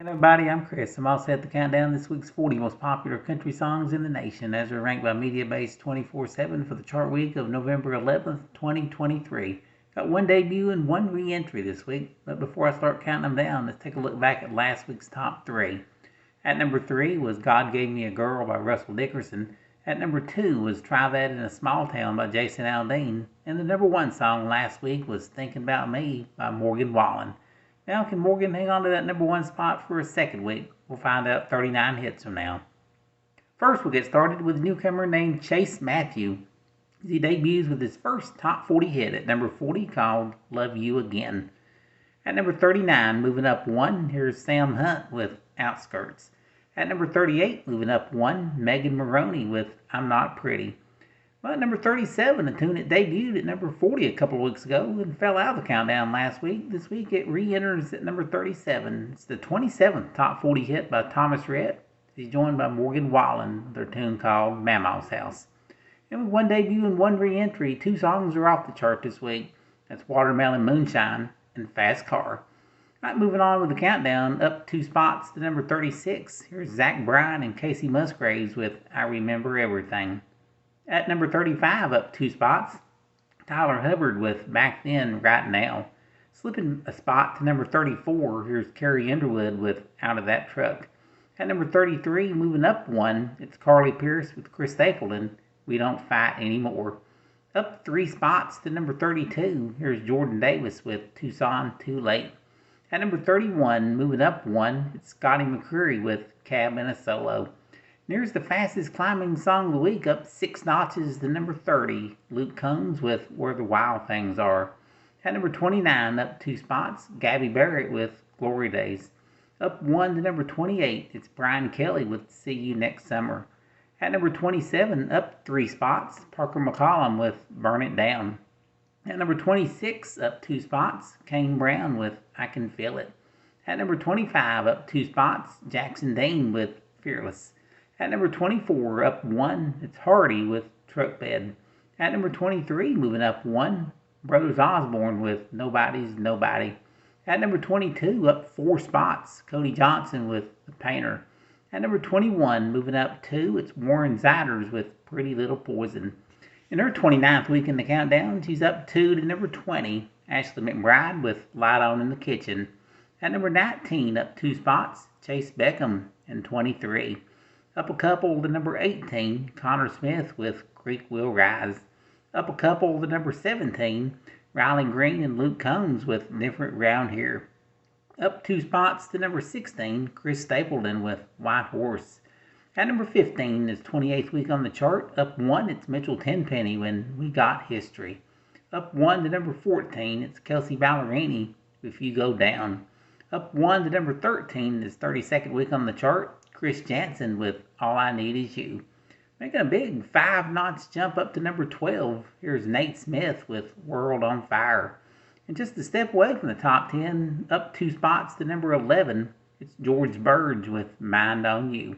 Hello everybody, I'm Chris. I'm all set to count down this week's 40 most popular country songs in the nation as they're ranked by MediaBase 24/7 for the chart week of November 11th, 2023. Got one debut and one re-entry this week, but before I start counting them down, let's take a look back at last week's top three. At number 3 was God Gave Me a Girl by Russell Dickerson. At number 2 was Try That in a Small Town by Jason Aldean. And the number 1 song last week was Thinking About Me by Morgan Wallen. Now, can Morgan hang on to that number 1 spot for a second week? We'll find out 39 hits from now. First, we'll get started with a newcomer named Chase Matthew. He debuts with his first top 40 hit at number 40 called Love You Again. At number 39, moving up 1, here's Sam Hunt with Outskirts. At number 38, moving up 1, Megan Moroney with I'm Not Pretty. Well, at number 37, a tune that debuted at number 40 a couple of weeks ago and fell out of the countdown last week. This week it re-enters at number 37. It's the 27th top 40 hit by Thomas Rhett. He's joined by Morgan Wallen with their tune called Mama's House. And with one debut and one re-entry, 2 songs are off the chart this week. That's Watermelon Moonshine and Fast Car. Right, moving on with the countdown, up 2 spots to number 36. Here's Zach Bryan and Casey Musgraves with I Remember Everything. At number 35, up 2 spots, Tyler Hubbard with Back Then, Right Now. Slipping a spot to number 34, here's Carrie Underwood with Out of That Truck. At number 33, moving up 1, it's Carly Pearce with Chris Stapleton, We Don't Fight Anymore. Up 3 spots to number 32, here's Jordan Davis with Tucson Too Late. At number 31, moving up 1, it's Scotty McCreery with Cab in a Solo. Here's the fastest climbing song of the week, up 6 notches to number 30, Luke Combs with Where the Wild Things Are. At number 29, up 2 spots, Gabby Barrett with Glory Days. Up 1 to number 28, it's Brian Kelly with See You Next Summer. At number 27, up 3 spots, Parker McCollum with Burn It Down. At number 26, up 2 spots, Kane Brown with I Can Feel It. At number 25, up 2 spots, Jackson Dean with Fearless. At number 24, up 1, it's Hardy with Truck Bed. At number 23, moving up 1, Brothers Osborne with Nobody's Nobody. At number 22, up 4 spots, Cody Johnson with The Painter. At number 21, moving up 2, it's Warren Ziders with Pretty Little Poison. In her 29th week in the countdown, she's up 2 to number 20, Ashley McBride with Light On in the Kitchen. At number 19, up 2 spots, Chase Beckham and 23. Up a couple to number 18, Connor Smith with Creek Will Rise. Up a couple to number 17, Riley Green and Luke Combs with Different Round Here. Up 2 spots to number 16, Chris Stapleton with White Horse. At number 15 is 28th week on the chart. Up 1, it's Mitchell Tenpenny when We Got History. Up 1 to number 14, it's Kelsey Ballerini, If You Go Down. Up 1 to number 13 is 32nd week on the chart, Chris Jansen with All I Need Is You. Making a big 5-notch jump up to number 12, here's Nate Smith with World on Fire. And just a step away from the top 10, up 2 spots to number 11, it's George Burge with Mind on You.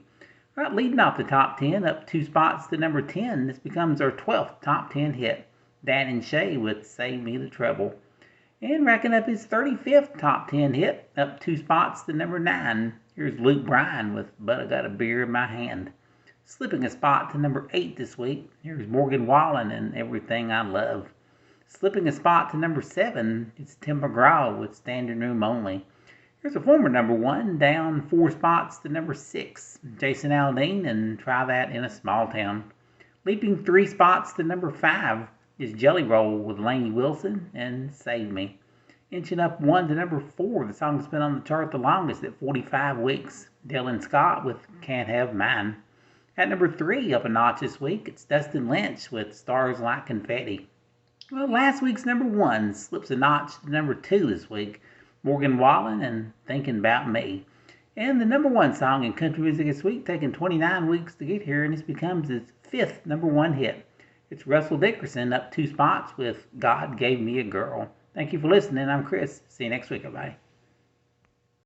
Right, leading off the top 10, up 2 spots to number 10, this becomes our 12th top 10 hit, Dan and Shay with Save Me the Trouble. And racking up his 35th top 10 hit, up 2 spots to number 9, here's Luke Bryan with But I Got a Beer in My Hand. Slipping a spot to number 8 this week, here's Morgan Wallen and Everything I Love. Slipping a spot to number 7, it's Tim McGraw with Standing Room Only. Here's a former number 1, down 4 spots to number 6, Jason Aldean and Try That in a Small Town. Leaping 3 spots to number 5 is Jelly Roll with Lainey Wilson and Save Me. Inching up 1 to number 4, the song's been on the chart the longest at 45 weeks, Dylan Scott with Can't Have Mine. At number 3, up a notch this week, it's Dustin Lynch with Stars Like Confetti. Well, last week's number 1 slips a notch to number 2 this week, Morgan Wallen and Thinking About Me. And the number 1 song in country music this week, taking 29 weeks to get here, and this becomes his 5th number 1 hit. It's Russell Dickerson up 2 spots with God Gave Me a Girl. Thank you for listening. I'm Chris. See you next week. Bye.